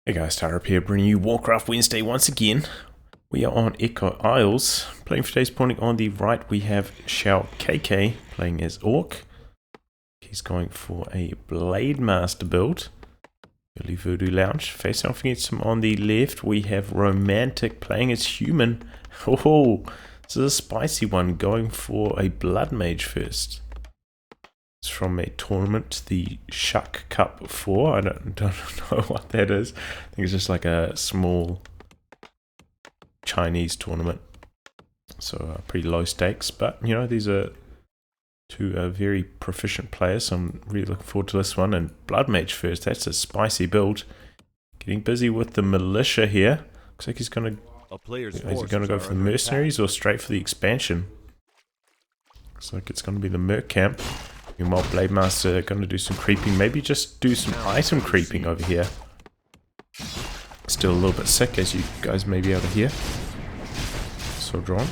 Hey guys, Tyler up here, bringing you Warcraft Wednesday once again. We are on Echo Isles. Playing for today's pointing on the right, we have Xiaokk playing as Orc. He's going for a Blade Master build. Early Voodoo Lounge. Facing off against him on the left, we have Romantic playing as Human. Oh, this is a spicy one, going for a Blood Mage first. It's from a tournament, the Xiaokk Cup 4. I don't know what that is. I think it's just like a small Chinese tournament. So pretty low stakes, but you know, these are two very proficient players, so I'm really looking forward to this one. And Blood Mage first, that's a spicy build. Getting busy with the militia here. Looks like he's going to go for the mercenaries or straight for the expansion. Looks like it's going to be the merc camp. Meanwhile, Blade Master going to do some creeping, maybe just do some item creeping over here. Still a little bit sick, as you guys may be able to hear. So drawn.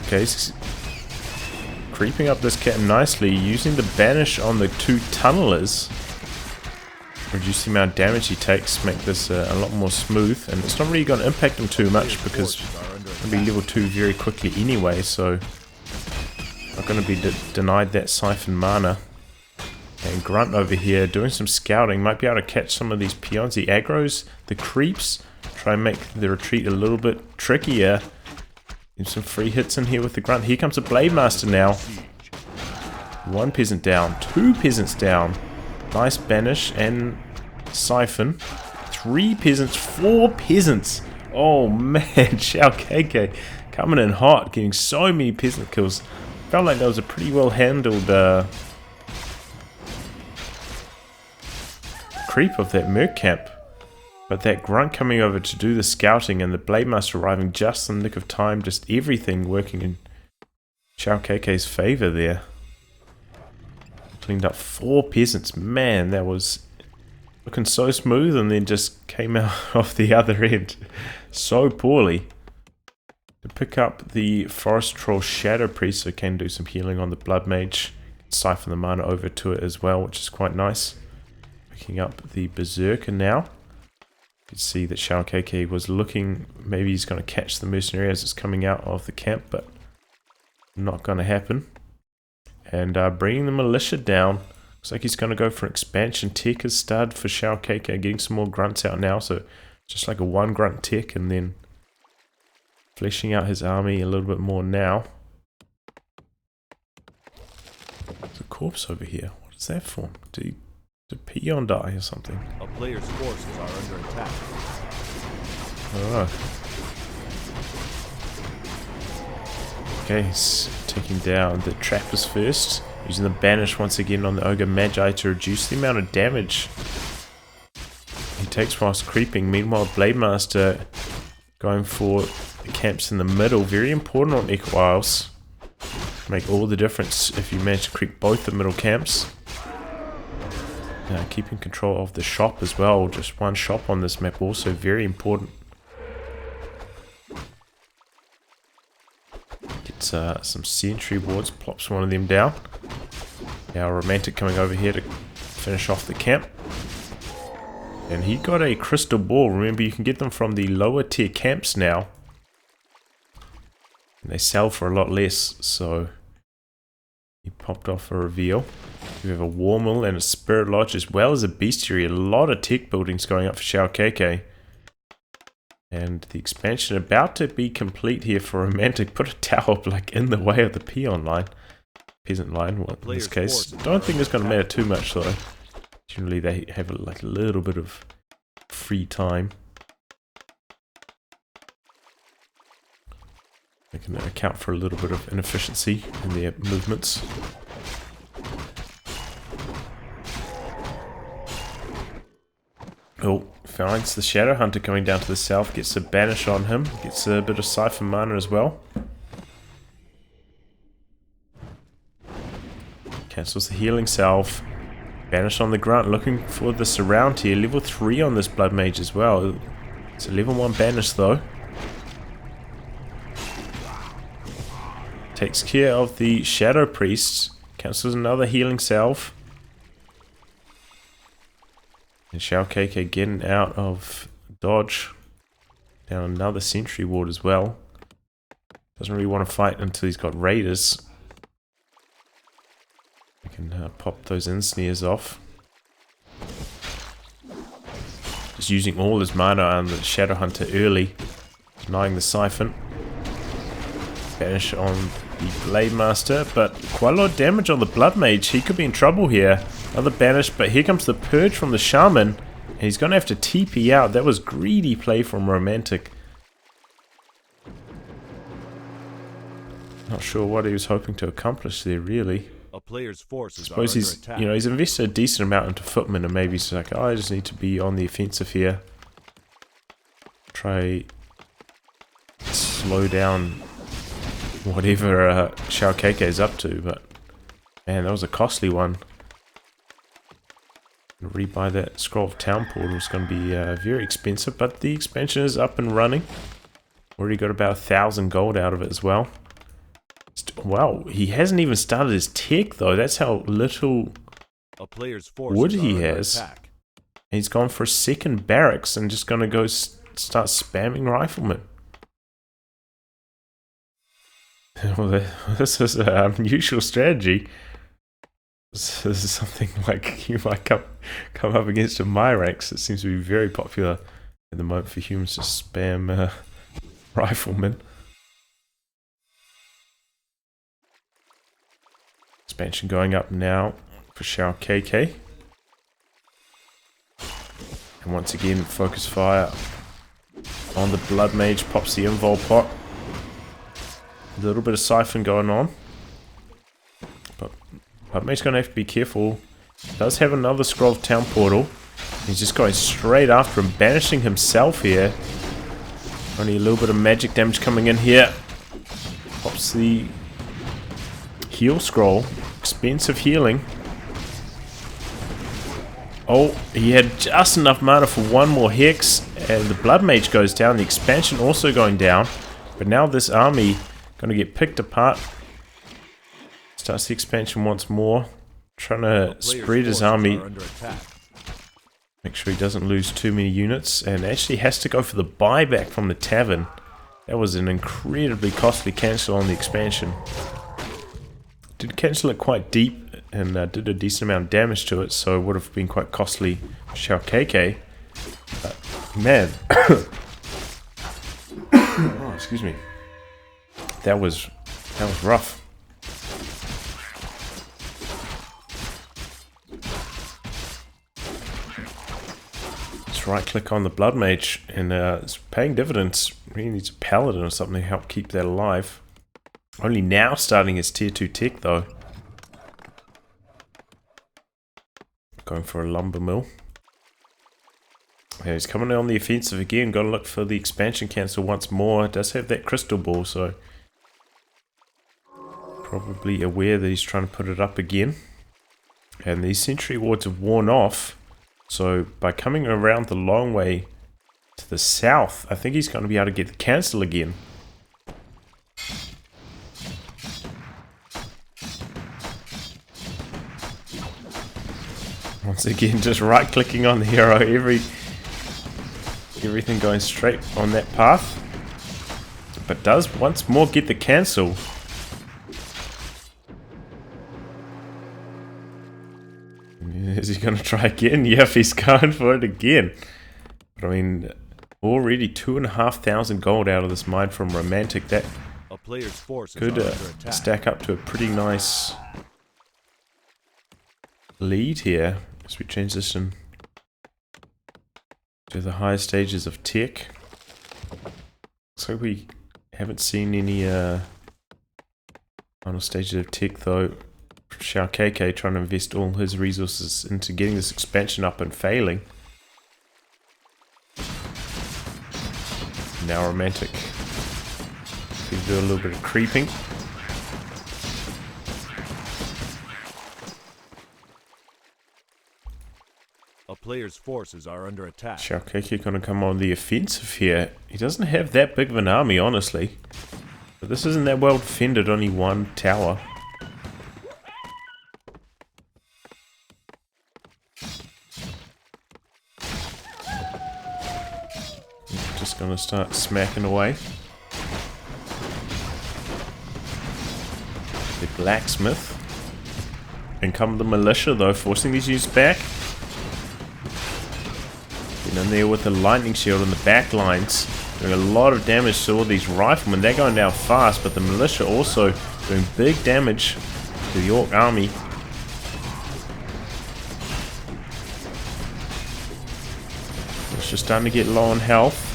Okay, he's creeping up this camp nicely, using the banish on the two tunnelers. Reduce the amount of damage he takes, make this a lot more smooth. And it's not really going to impact him too much because he'll be level 2 very quickly anyway, so not going to be denied that siphon mana. And Grunt over here doing some scouting, might be able to catch some of these peons, the aggros, the creeps, try and make the retreat a little bit trickier. Get some free hits in here with the Grunt. Here comes a Blade Master now. One peasant down, two peasants down. Nice banish and siphon. 3 peasants, 4 peasants. Oh man, Xiaokk coming in hot, getting so many peasant kills. Felt like that was a pretty well handled creep of that merc camp. But that Grunt coming over to do the scouting and the Blade Master arriving just in the nick of time, just everything working in Xiaokk's favor there. Cleaned up 4 peasants. Man, that was looking so smooth and then just came out off the other end so poorly. To pick up the Forest Troll Shadow Priest, so can do some healing on the Blood Mage. Siphon the mana over to it as well, which is quite nice. Picking up the Berserker now. You can see that Xiaokk was looking, maybe he's going to catch the mercenary as it's coming out of the camp, but not going to happen. And bringing the militia down. Looks like he's going to go for an expansion tech as stud for Xiaokk, getting some more grunts out now, so just like a 1 grunt tech and then fleshing out his army a little bit more now. There's a corpse over here. What is that for? Did Peon die or something? A player's forces are under attack. Alright. Okay, he's taking down the trappers first. Using the banish once again on the Ogre Magi to reduce the amount of damage he takes whilst creeping. Meanwhile, Blade Master going for the camps in the middle. Very important on Echo Isles. Make all the difference if you manage to creep both the middle camps. Now keeping control of the shop as well. Just one shop on this map, also very important. Gets some sentry wards, plops one of them down. Now Romantic coming over here to finish off the camp. And he got a crystal ball. Remember, you can get them from the lower tier camps now. And they sell for a lot less, so he popped off a reveal. We have a War Mill and a Spirit Lodge as well as a Bestiary. A lot of tech buildings going up for Xiaokk. And the expansion about to be complete here for Romantic. Put a tower like in the way of the peon line. Peasant line, well, in this case. Don't think it's going to matter too much though. Generally they have like a little bit of free time. They can account for a little bit of inefficiency in their movements. Oh, finds the Shadow Hunter coming down to the south, gets a banish on him, gets a bit of siphon mana as well. Cancels the healing salve. Banish on the Grunt, looking for the surround here. Level 3 on this Blood Mage as well. It's a level 1 banish though. Takes care of the Shadow Priest. Cancels another healing salve. And Xiaokk getting out of dodge. Down another sentry ward as well. Doesn't really want to fight until he's got raiders. We can pop those ensnares off. Just using all his mana on the Shadow Hunter early. Denying the Siphon. Banish on the Blade Master, but quite a lot of damage on the Blood Mage. He could be in trouble here. Another banish, but here comes the Purge from the Shaman. And he's going to have to TP out. That was greedy play from Romantic. Not sure what he was hoping to accomplish there, really. A player's forces I suppose are he's, under attack. you know, he's invested a decent amount into footmen, and maybe he's like, oh, I just need to be on the offensive here. Try slow down whatever Xiaokk is up to, but man, that was a costly one. Rebuy that Scroll of Town Portal is going to be very expensive, but the expansion is up and running. Already got about 1,000 gold out of it as well. Wow, he hasn't even started his tech though. That's how little A player's forces wood are he under has. attack. He's gone for a second barracks and just going to go start spamming riflemen. Well, this is an unusual strategy. This is something like you might come up against in my ranks. It seems to be very popular at the moment for humans to spam riflemen. Expansion going up now for Xiaokk. And once again, focus fire on the Blood Mage, pops the Invul pot. A little bit of Siphon going on. But Blood Mage's going to have to be careful. Does have another Scroll of Town Portal. He's just going straight after him, banishing himself here. Only a little bit of magic damage coming in here. Pops the Heal Scroll. Expensive healing. Oh, he had just enough mana for one more Hex. And the Blood Mage goes down. The expansion also going down. But now this army going to get picked apart. Starts the expansion once more. Trying to spread his army. Make sure he doesn't lose too many units. And actually has to go for the buyback from the tavern. That was an incredibly costly cancel on the expansion. Did cancel it quite deep and did a decent amount of damage to it, so it would have been quite costly for Xiaokk. But man, oh, excuse me, that was rough. Let's right click on the Blood Mage, and it's paying dividends. Really needs a paladin or something to help keep that alive. Only now starting his tier 2 tech though. Going for a lumber mill. Yeah, he's coming on the offensive again. Got to look for the expansion cancel once more. Does have that crystal ball, so probably aware that he's trying to put it up again. And these sentry wards have worn off. So by coming around the long way to the south, I think he's going to be able to get the cancel again. Once again, just right clicking on the hero, everything going straight on that path. But does once more get the cancel. Is he going to try again? Yep, he's going for it again. But I mean, already 2,500 gold out of this mine from Romantic. That a player's forces could are under attack. stack up to a pretty nice lead here as we transition to the higher stages of tech. Looks like we haven't seen any final stages of tech though. Xiaokk trying to invest all his resources into getting this expansion up and failing. Now Romantic. We do a little bit of creeping. A player's forces are under attack. Xiaokk gonna come on the offensive here. He doesn't have that big of an army, honestly. But this isn't that well defended, only one tower. Just gonna start smacking away. The blacksmith. In come the militia though, forcing these units back. Get in there with the lightning shield on the back lines. Doing a lot of damage to all these riflemen. They're going down fast, but the militia also doing big damage to the Orc army. It's just starting to get low on health.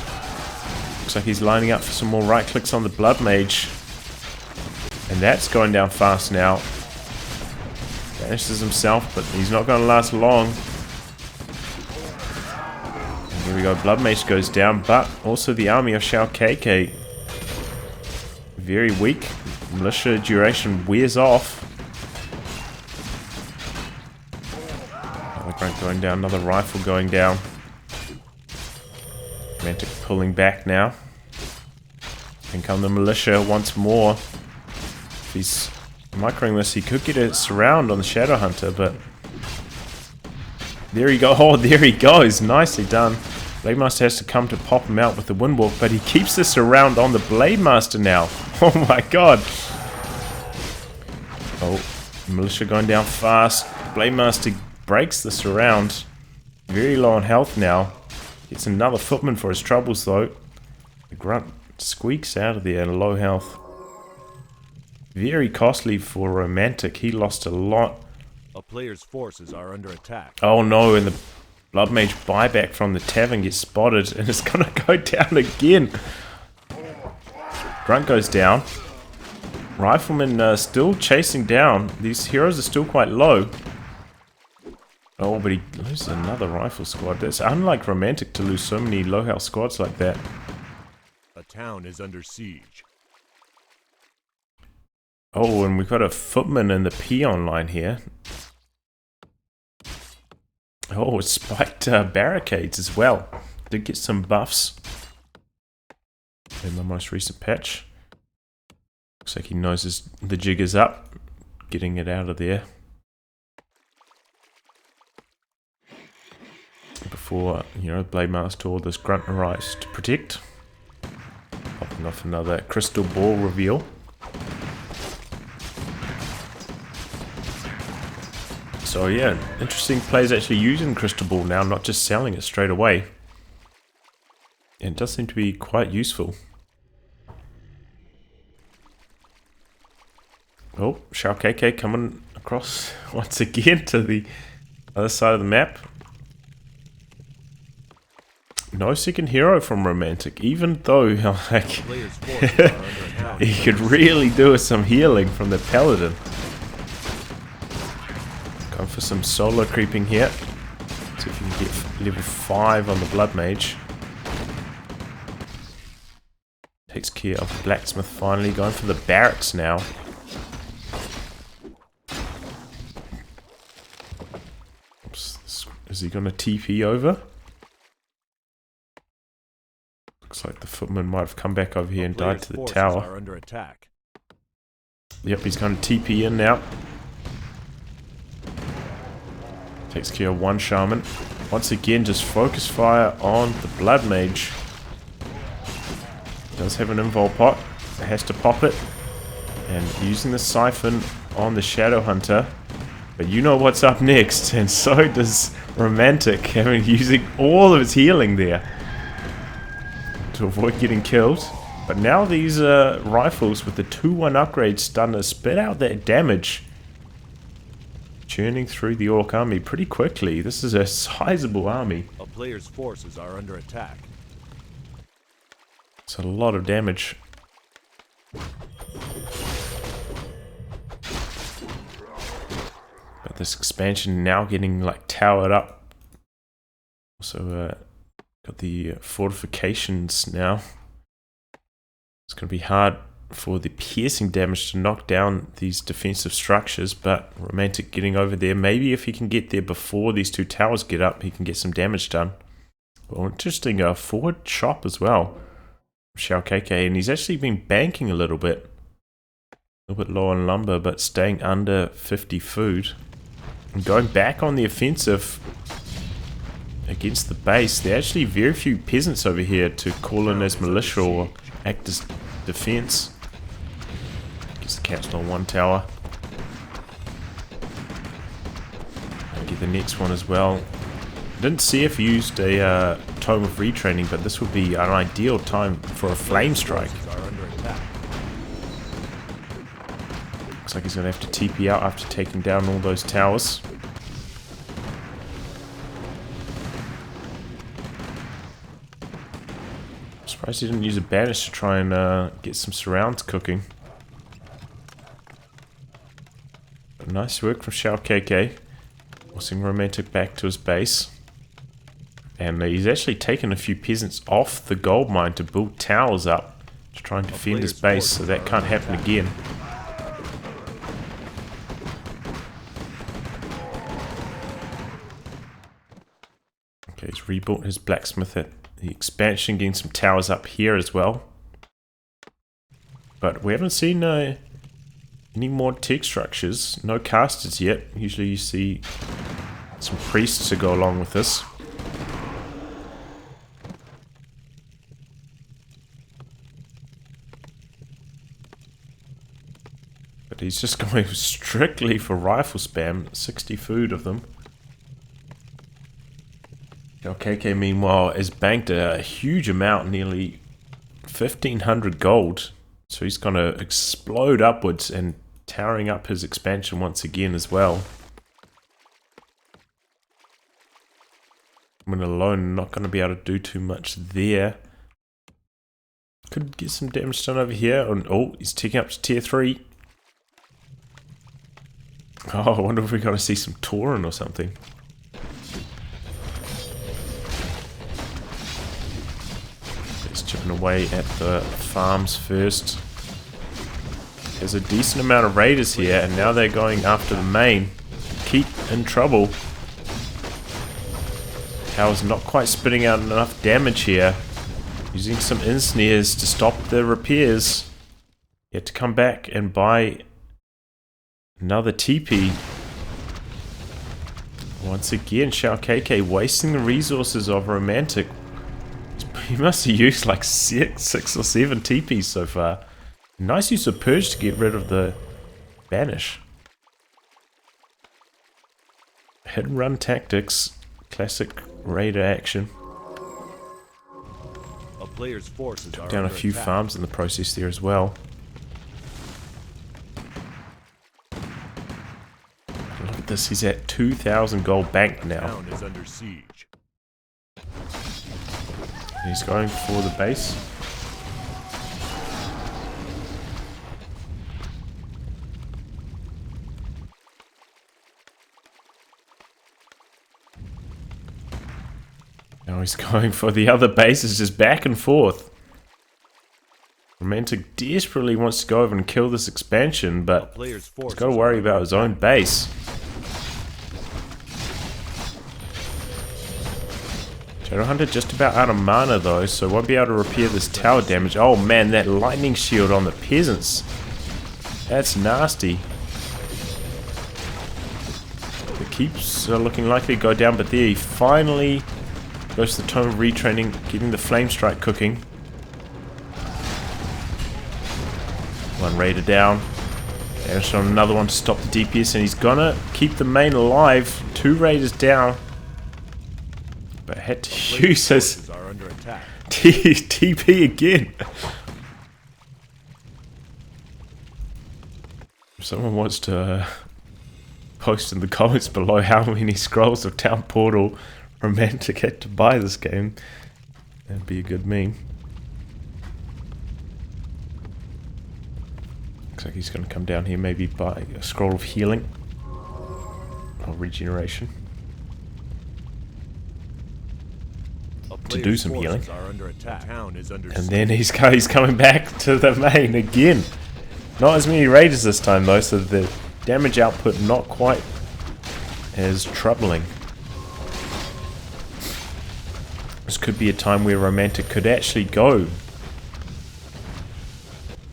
Looks like he's lining up for some more right clicks on the Blood Mage. And that's going down fast now. Vanishes himself, but he's not going to last long. And here we go, Blood Mage goes down, but also the army of Xiaokk. Very weak. Militia duration wears off. Another grunt going down, another rifle going down. Romantic pulling back now. And come the militia once more. If he's microing this, he could get a surround on the Shadow Hunter, but there he go. Oh, there he goes. Nicely done. Blade Master has to come to pop him out with the Windwalk, but he keeps this surround on the Blade Master now. Oh my god. Oh, militia going down fast. Blade Master breaks the surround. Very low on health now. Gets another footman for his troubles though. The grunt squeaks out of there at low health. Very costly for Romantic. He lost a lot. A player's forces are under attack. Oh no, and the Blood Mage buyback from the tavern gets spotted and it's gonna go down again. Grunt goes down. Rifleman still chasing down. These heroes are still quite low. Oh, but he loses another rifle squad. That's unlike Romantic to lose so many low health squads like that. A town is under siege. Oh, and we've got a footman in the peon line here. Oh, spiked barricades as well. Did get some buffs in the most recent patch. Looks like he knows the jig is up. Getting it out of there. Before, Blade Master or this grunt arrives to protect. Popping off another crystal ball reveal. So yeah, interesting players actually using Crystal Ball now, not just selling it straight away. And it does seem to be quite useful. Oh, Xiaokk coming across once again to the other side of the map. No second hero from Romantic, even though like he could really do with some healing from the Paladin. Going for some solo creeping here. See if you can get level 5 on the Blood Mage. Takes care of the Blacksmith finally. Going for the barracks now. Oops, is he going to TP over? Looks like the footman might have come back over here and died to the tower. Are under attack. Yep, he's going to TP in now. Takes care of one shaman. Once again, just focus fire on the Blood Mage. Does have an invul pot. Has to pop it. And using the siphon on the Shadow Hunter. But you know what's up next, and so does Romantic, using all of his healing there to avoid getting killed. But now these rifles with the 2-1 upgrade starting to spit out that damage. Churning through the Orc army pretty quickly. This is a sizable army. A player's forces are under attack. It's a lot of damage. But this expansion now getting like towered up. Also got the fortifications now. It's going to be hard for the piercing damage to knock down these defensive structures, but Romantic getting over there. Maybe if he can get there before these 2 towers get up, he can get some damage done. Well, interesting forward chop as well. Xiaokk, and he's actually been banking a little bit low on lumber, but staying under 50 food. And going back on the offensive. against the base. There are actually very few peasants over here to call in as militia or act as defense. Gets the capsule on one tower. Get the next one as well. Didn't see if he used a tome of retraining, but this would be an ideal time for a flame strike. Looks like he's going to have to TP out after taking down all those towers. Surprised he didn't use a banish to try and get some surrounds cooking. But nice work from Xiaokk. Forcing Romantic back to his base. And he's actually taken a few peasants off the gold mine to build towers up to try and defend his base, so that can't happen again. Okay, he's rebuilt his blacksmith at the expansion, getting some towers up here as well. But we haven't seen any more tech structures, no casters yet. Usually you see some priests to go along with this. But he's just going strictly for rifle spam, 60 food of them. Xiaokk meanwhile has banked a huge amount, nearly 1500 gold. So he's going to explode upwards and towering up his expansion once again as well. When alone, not going to be able to do too much there. Could get some damage done over here. Oh, he's taking up to tier 3. Oh, I wonder if we're going to see some Tauren or something. He's chipping away at the farms first. There's a decent amount of raiders here, and now they're going after the main. Keep in trouble. Tower's not quite spitting out enough damage here. Using some ensnares to stop the repairs. You have to come back and buy another TP. Once again, Xiaokk wasting the resources of Romantic. He must have used like 6 or 7 TPs so far. Nice use of Purge to get rid of the banish. Hit and run tactics. Classic raider action. A player's forces Took are down a under few attack. farms in the process there as well. Look at this, he's at 2,000 gold banked now. Town is under siege. He's going for the base. Now he's going for the other bases, just back and forth. Romantic desperately wants to go over and kill this expansion, but he's got to worry about his own base. Shadowhunter just about out of mana though, so won't be able to repair this tower damage. Oh man, that lightning shield on the peasants. That's nasty. The keeps are looking likely to go down, but there he finally goes to the tome of retraining, getting the flame strike cooking. One raider down. There's another one to stop the DPS, and he's gonna keep the main alive. 2 raiders down. But had to use his TP again. If someone wants to post in the comments below how many scrolls of Town Portal Romantic had to buy this game, that'd be a good meme. Looks like he's going to come down here, maybe buy a scroll of healing or regeneration to do some healing. And then he's coming back to the main again. Not as many raiders this time though, so the damage output not quite as troubling. This could be a time where Romantic could actually go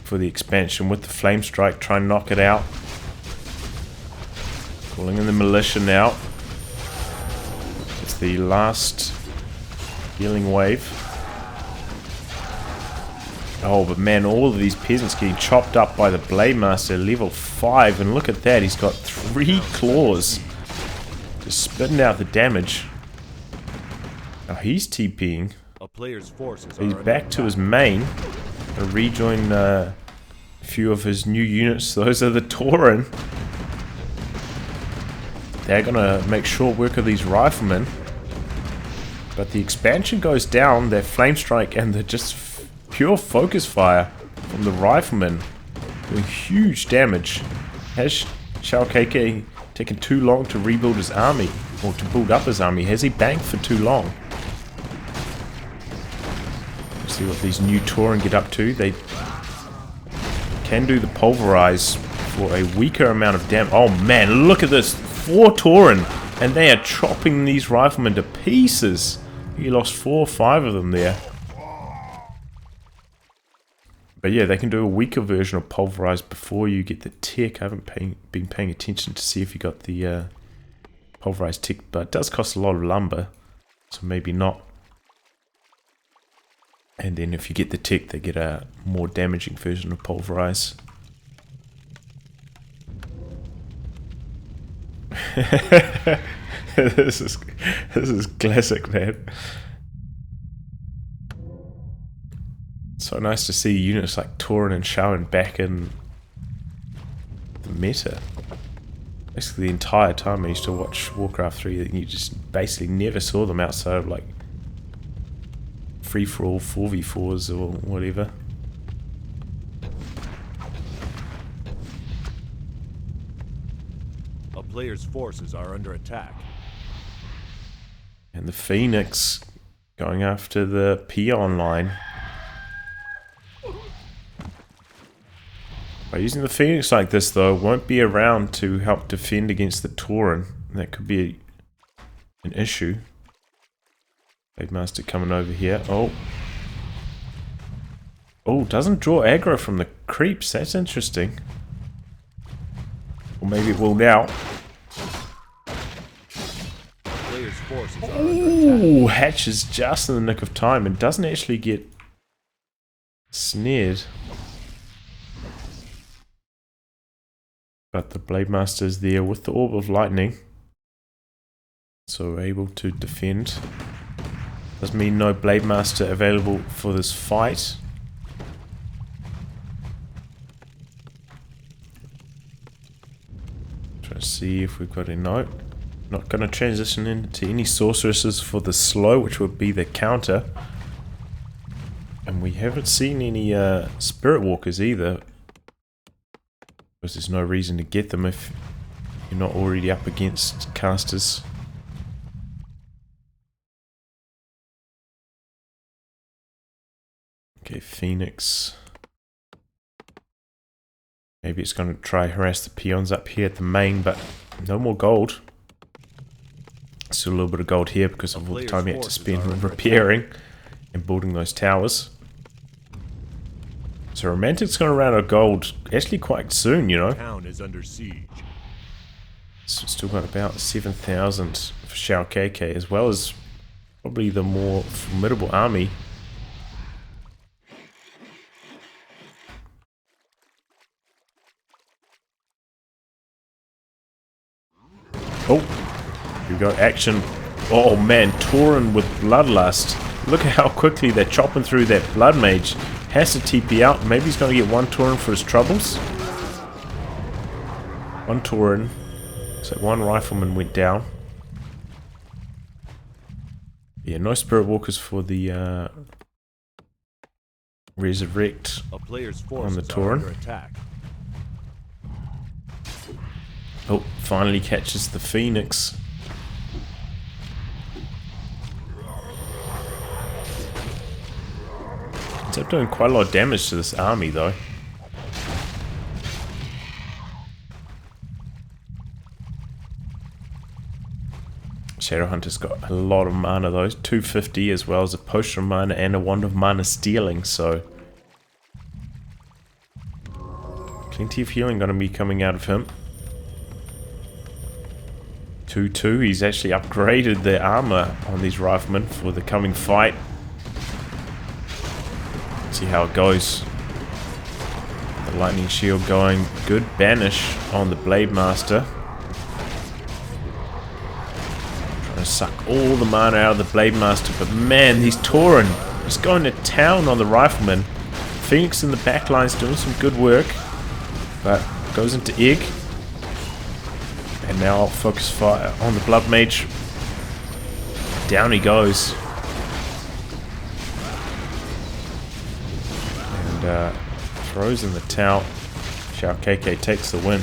for the expansion with the flame strike, try and knock it out. Calling in the militia now. Gets It's the last healing wave. Oh, but man, all of these peasants getting chopped up by the Blade Master, level 5. And look at that, he's got 3 claws. Just spitting out the damage. Oh, he's TPing. A player's forces He's are back to his main. Gonna rejoin a few of his new units. Those are the Tauren. They're gonna make short work of these riflemen. But the expansion goes down, their flame strike and the just pure focus fire from the riflemen doing huge damage. Has Xiaokk taken too long to rebuild his army, or to build up his army? Has he banked for too long? Let's see what these new Tauren get up to. They can do the pulverize for a weaker amount of damage. Oh man, look at this! 4 Tauren, and they are chopping these riflemen to pieces. He lost 4 or 5 of them there. But yeah, they can do a weaker version of pulverize before you get the tick. I haven't been paying attention to see if you got the pulverized tick, but it does cost a lot of lumber, so maybe not. And then if you get the tick, they get a more damaging version of pulverize. This is classic, man. So nice to see units like Tauren and Shaoan back in the meta. Basically the entire time I used to watch Warcraft 3, you just basically never saw them outside of like free-for-all 4v4s or whatever. A player's forces are under attack. And the Phoenix going after the peon line. By using the Phoenix like this though, it won't be around to help defend against the Tauren. That could be an issue. Blade Master coming over here. Oh. Oh, doesn't draw aggro from the creeps. That's interesting. Or maybe it will now. Player's forces are under attack. Ooh, hatches just in the nick of time and doesn't actually get snared. But the Blade Master is there with the Orb of Lightning. So we're able to defend. Doesn't mean no Blade Master available for this fight. Trying to see if we've got a note. Not going to transition into any sorceresses for the slow, which would be the counter. And we haven't seen any Spirit Walkers either. Because there's no reason to get them if you're not already up against casters. Okay, Phoenix. Maybe it's going to try harass the peons up here at the main, but no more gold. Still a little bit of gold here because of all the time you had to spend repairing and building those towers. So Romantic's going to run out of gold actually quite soon, you know. Town is under siege. So still got about 7,000 for Xiaokk, as well as probably the more formidable army. Oh, we got action. Oh man, Tauren with Bloodlust. Look at how quickly they're chopping through that Blood Mage. Has to TP out. Maybe he's going to get 1 Tauren for his troubles. 1 Tauren. So 1 Rifleman went down. Yeah, no Spirit Walkers for the Resurrect A player's on the forces are under Tauren. attack. Oh, finally catches the Phoenix. Ends up doing quite a lot of damage to this army though. Shadowhunter's got a lot of mana though, 250 as well as a potion of mana and a wand of mana stealing, so plenty of healing gonna be coming out of him. 2-2. He's actually upgraded the armor on these riflemen for the coming fight. See how it goes. The lightning shield going. Good banish on the Blade Master. Trying to suck all the mana out of the Blade Master, but man, he's Tauren just going to town on the rifleman. Phoenix in the back line's doing some good work, but goes into Egg. And now I'll focus fire on the Blood Mage. Down he goes. And throws in the towel. Xiaokk takes the win.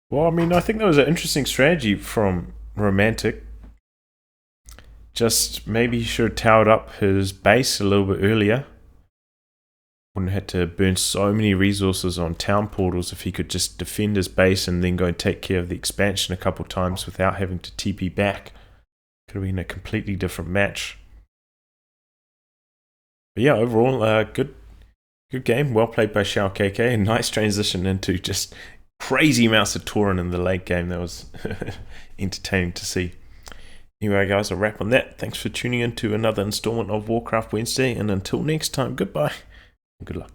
Well, I mean, I think that was an interesting strategy from Romantic. Just maybe he should have towered up his base a little bit earlier. Wouldn't have had to burn so many resources on town portals if he could just defend his base and then go and take care of the expansion a couple times without having to TP back. Could have been a completely different match. But yeah, overall, good game. Well played by Xiaokk. A nice transition into just crazy amounts of Tauren in the late game. That was entertaining to see. Anyway, guys, I'll wrap on that. Thanks for tuning in to another installment of Warcraft Wednesday. And until next time, goodbye and good luck.